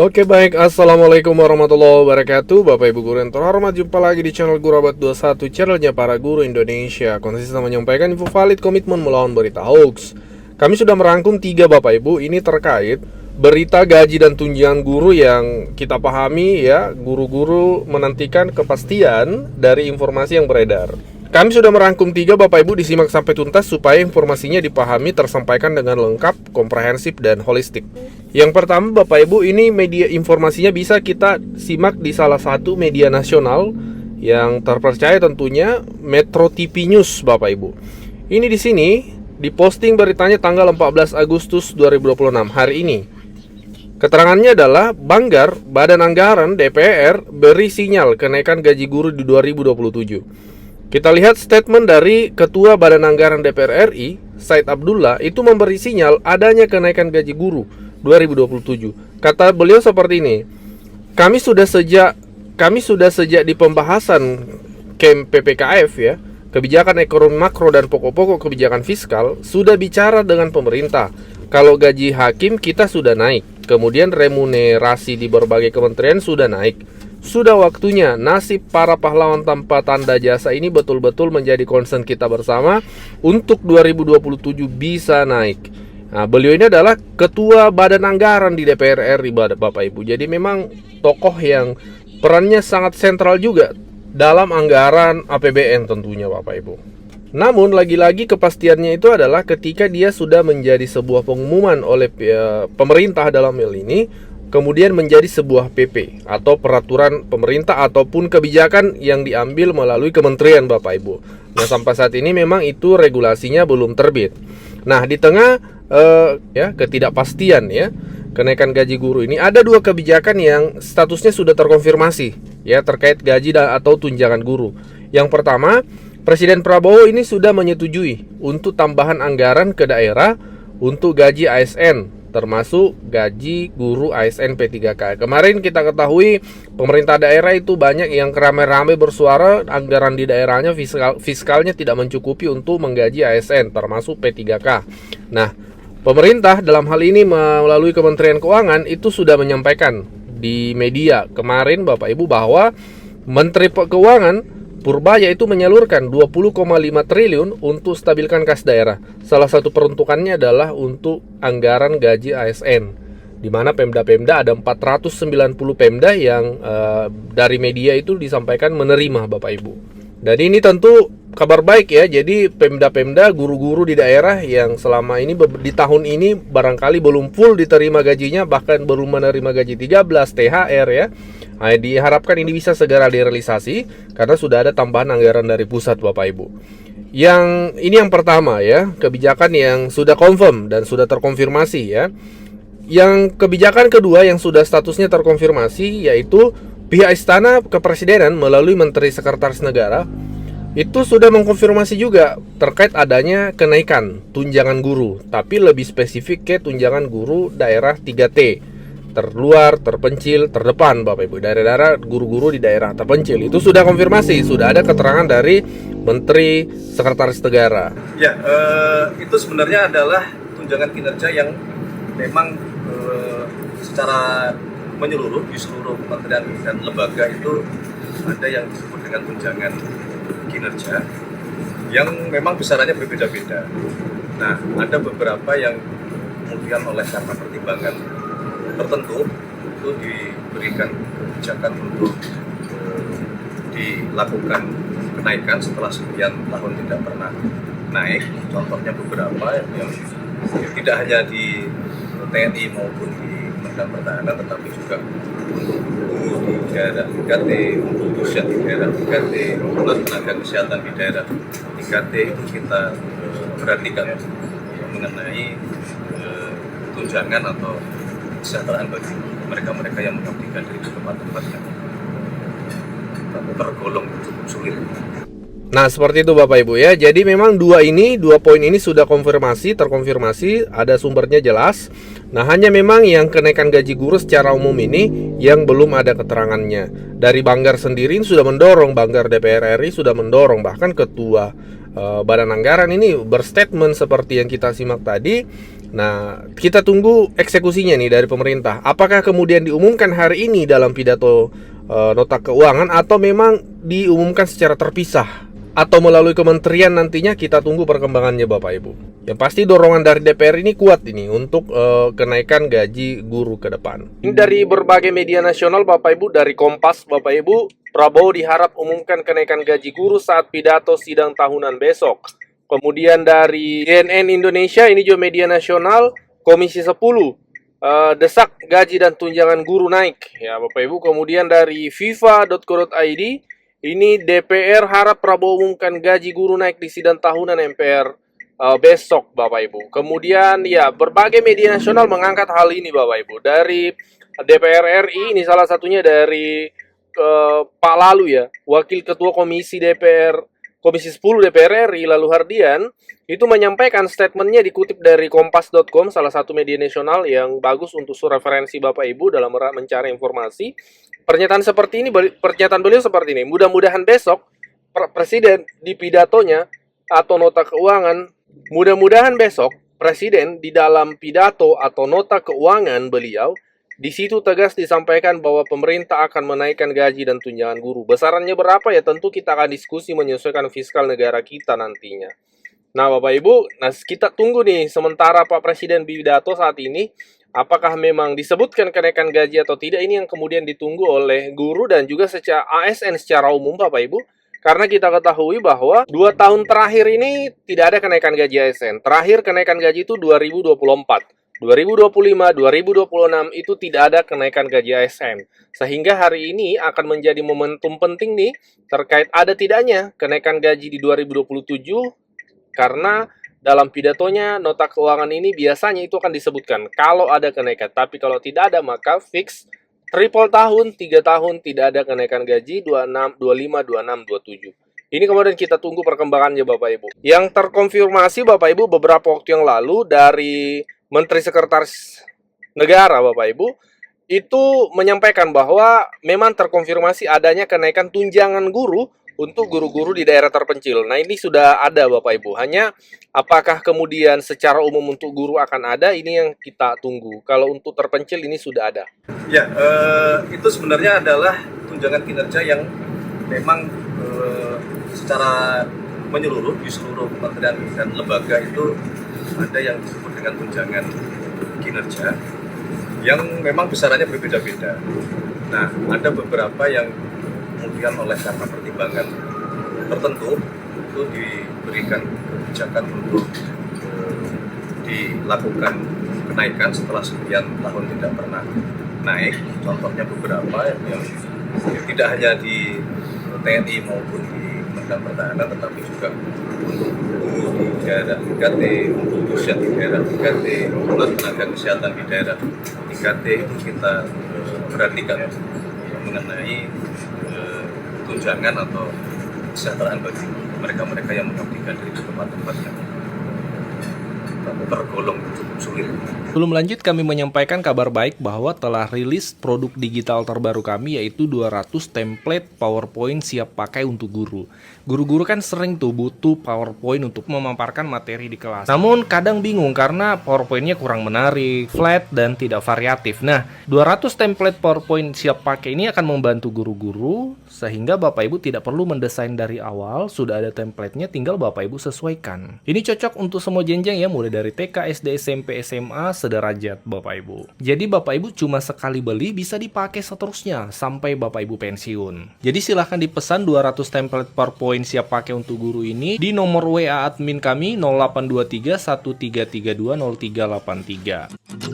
Oke baik, Assalamualaikum warahmatullahi wabarakatuh. Bapak Ibu guru yang terhormat, jumpa lagi di channel Guru Abad 21, channelnya para guru Indonesia. Konsisten menyampaikan info valid, komitmen melawan berita hoax. Kami sudah merangkum 3 Bapak Ibu, ini terkait berita gaji dan tunjangan guru yang kita pahami ya. Guru-guru menantikan kepastian dari informasi yang beredar. Kami sudah merangkum 3 Bapak Ibu, disimak sampai tuntas supaya informasinya dipahami, tersampaikan dengan lengkap, komprehensif, dan holistik. Yang pertama Bapak Ibu, ini media informasinya bisa kita simak di salah satu media nasional yang terpercaya tentunya, Metro TV News Bapak Ibu. Ini di sini diposting beritanya tanggal 14 Agustus 2026 hari ini. Keterangannya adalah Banggar, Badan Anggaran DPR beri sinyal kenaikan gaji guru di 2027. Kita lihat statement dari Ketua Badan Anggaran DPR RI, Said Abdullah, itu memberi sinyal adanya kenaikan gaji guru 2027. Kata beliau seperti ini, kami sudah sejak di pembahasan PPKF ya, kebijakan ekonomi makro dan pokok-pokok kebijakan fiskal, sudah bicara dengan pemerintah. Kalau gaji hakim kita sudah naik, kemudian remunerasi di berbagai kementerian sudah naik. Sudah waktunya nasib para pahlawan tanpa tanda jasa ini betul-betul menjadi concern kita bersama untuk 2027 bisa naik. Nah, beliau ini adalah Ketua Badan Anggaran di DPR RI Bapak Ibu. Jadi memang tokoh yang perannya sangat sentral juga dalam anggaran APBN tentunya Bapak Ibu. Namun lagi-lagi kepastiannya itu adalah ketika dia sudah menjadi sebuah pengumuman oleh pemerintah dalam hal ini, kemudian menjadi sebuah PP atau peraturan pemerintah ataupun kebijakan yang diambil melalui kementerian Bapak Ibu. Nah, sampai saat ini memang itu regulasinya belum terbit. Nah, di tengah ketidakpastian ya kenaikan gaji guru ini, ada 2 kebijakan yang statusnya sudah terkonfirmasi ya terkait gaji atau tunjangan guru. Yang pertama, Presiden Prabowo ini sudah menyetujui untuk tambahan anggaran ke daerah untuk gaji ASN, termasuk gaji guru ASN P3K. Kemarin kita ketahui pemerintah daerah itu banyak yang ramai-ramai bersuara anggaran di daerahnya fiskalnya tidak mencukupi untuk menggaji ASN termasuk P3K. Nah, pemerintah dalam hal ini melalui Kementerian Keuangan itu sudah menyampaikan di media kemarin Bapak Ibu bahwa Menteri Keuangan Purbaya itu menyalurkan 20,5 triliun untuk stabilkan kas daerah. Salah satu peruntukannya adalah untuk anggaran gaji ASN, di mana Pemda-Pemda ada 490 Pemda yang dari media itu disampaikan menerima Bapak Ibu. Dan ini tentu kabar baik ya. Jadi Pemda-Pemda, guru-guru di daerah yang selama ini di tahun ini barangkali belum full diterima gajinya, bahkan belum menerima gaji 13 THR ya. Nah, diharapkan ini bisa segera direalisasi karena sudah ada tambahan anggaran dari pusat Bapak Ibu. Yang pertama ya, kebijakan yang sudah confirm dan sudah terkonfirmasi ya. Yang kebijakan kedua yang sudah statusnya terkonfirmasi yaitu pihak Istana Kepresidenan melalui Menteri Sekretaris Negara itu sudah mengkonfirmasi juga terkait adanya kenaikan tunjangan guru, tapi lebih spesifik ke tunjangan guru daerah 3T, terluar, terpencil, terdepan Bapak Ibu. Daerah-daerah guru-guru di daerah terpencil itu sudah konfirmasi, sudah ada keterangan dari Menteri Sekretaris Negara. Ya, itu sebenarnya adalah tunjangan kinerja yang memang secara menyeluruh di seluruh kementerian dan lembaga itu ada yang disebut dengan tunjangan kinerja yang memang besarannya berbeda-beda. Nah, ada beberapa yang kemudian oleh karena pertimbangan tertentu itu diberikan kebijakan untuk dilakukan kenaikan setelah sekian tahun tidak pernah naik. Contohnya beberapa yang tidak hanya di TNI maupun di Kementerian Pertahanan, tetapi juga untuk guru di daerah 3T, untuk dosen di daerah 3T, untuk tenaga kesehatan di daerah 3T itu kita perhatikan mengenai tunjangan atau kesejahteraan bagi mereka-mereka yang mengabdikan di tempat-tempat yang tergolong cukup sulit. Nah, seperti itu Bapak Ibu ya. Jadi memang dua poin ini sudah terkonfirmasi, ada sumbernya jelas. Nah, hanya memang yang kenaikan gaji guru secara umum ini yang belum ada keterangannya. Dari Banggar sendiri sudah mendorong, Banggar DPR RI sudah mendorong, bahkan Ketua Badan Anggaran ini berstatement seperti yang kita simak tadi. Nah, kita tunggu eksekusinya nih dari pemerintah. Apakah kemudian diumumkan hari ini dalam pidato nota keuangan, atau memang diumumkan secara terpisah, atau melalui kementerian nantinya? Kita tunggu perkembangannya Bapak Ibu. Yang pasti dorongan dari DPR ini kuat ini untuk kenaikan gaji guru ke depan. Ini dari berbagai media nasional Bapak Ibu, dari Kompas Bapak Ibu, Prabowo diharap umumkan kenaikan gaji guru saat pidato sidang tahunan besok. Kemudian dari CNN Indonesia, ini juga media nasional, Komisi 10 desak gaji dan tunjangan guru naik ya Bapak Ibu. Kemudian dari fifa.co.id, ini DPR harap Prabowo umumkan gaji guru naik di sidang tahunan MPR besok Bapak Ibu. Kemudian ya berbagai media nasional mengangkat hal ini Bapak Ibu. Dari DPR RI, ini salah satunya dari Pak Lalu ya, Wakil Ketua Komisi 10 DPR RI, Lalu Hardian, itu menyampaikan statementnya dikutip dari kompas.com, salah satu media nasional yang bagus untuk referensi Bapak Ibu dalam mencari informasi. Pernyataan beliau seperti ini, mudah-mudahan besok Presiden di pidatonya atau nota keuangan, mudah-mudahan besok Presiden di dalam pidato atau nota keuangan beliau, di situ tegas disampaikan bahwa pemerintah akan menaikkan gaji dan tunjangan guru. Besarannya berapa ya? Tentu kita akan diskusi menyesuaikan fiskal negara kita nantinya. Nah Bapak Ibu, kita tunggu nih sementara Pak Presiden pidato saat ini, apakah memang disebutkan kenaikan gaji atau tidak. Ini yang kemudian ditunggu oleh guru dan juga secara ASN secara umum Bapak Ibu. Karena kita ketahui bahwa 2 tahun terakhir ini tidak ada kenaikan gaji ASN. Terakhir kenaikan gaji itu 2024. 2025, 2026 itu tidak ada kenaikan gaji ASN. Sehingga hari ini akan menjadi momentum penting nih terkait ada tidaknya kenaikan gaji di 2027, karena dalam pidatonya nota keuangan ini biasanya itu akan disebutkan kalau ada kenaikan. Tapi kalau tidak ada maka fix triple tahun, 3 tahun tidak ada kenaikan gaji, 26, 25, 26, 27. Ini kemudian kita tunggu perkembangannya Bapak Ibu. Yang terkonfirmasi Bapak Ibu beberapa waktu yang lalu dari Menteri Sekretaris Negara Bapak Ibu itu menyampaikan bahwa memang terkonfirmasi adanya kenaikan tunjangan guru untuk guru-guru di daerah terpencil. Nah ini sudah ada Bapak Ibu, hanya apakah kemudian secara umum untuk guru akan ada, ini yang kita tunggu. Kalau untuk terpencil ini sudah ada. Ya, itu sebenarnya adalah tunjangan kinerja yang memang secara menyeluruh di seluruh kementerian dan lembaga itu ada yang disebut dengan tunjangan kinerja yang memang besarannya berbeda-beda. Nah, ada beberapa yang kemudian oleh karena pertimbangan tertentu itu diberikan kebijakan untuk dilakukan kenaikan setelah sekian tahun tidak pernah naik. Contohnya beberapa yang tidak hanya di TNI maupun di Kementerian Pertahanan, tetapi juga untuk guru di daerah 3T, untuk dosen di daerah 3T, untuk tenaga kesehatan di daerah 3T, itu kita perhatikan mengenai tunjangan atau kesejahteraan bagi mereka-mereka yang mengabdikan diri di tempat-tempat yang tergolong cukup sulit. Sebelum lanjut, kami menyampaikan kabar baik bahwa telah rilis produk digital terbaru kami, yaitu 200 template PowerPoint siap pakai untuk guru. Guru-guru kan sering tuh butuh PowerPoint untuk memaparkan materi di kelas. Namun kadang bingung karena PowerPoint-nya kurang menarik, flat, dan tidak variatif. Nah, 200 template PowerPoint siap pakai ini akan membantu guru-guru sehingga Bapak Ibu tidak perlu mendesain dari awal, sudah ada template-nya, tinggal Bapak Ibu sesuaikan. Ini cocok untuk semua jenjang ya, mulai dari TK, SD, SMP, SMA, sederajat Bapak Ibu. Jadi Bapak Ibu cuma sekali beli bisa dipakai seterusnya sampai Bapak Ibu pensiun. Jadi silahkan dipesan 200 template PowerPoint siap pakai untuk guru ini di nomor WA admin kami 0823 1332 0383.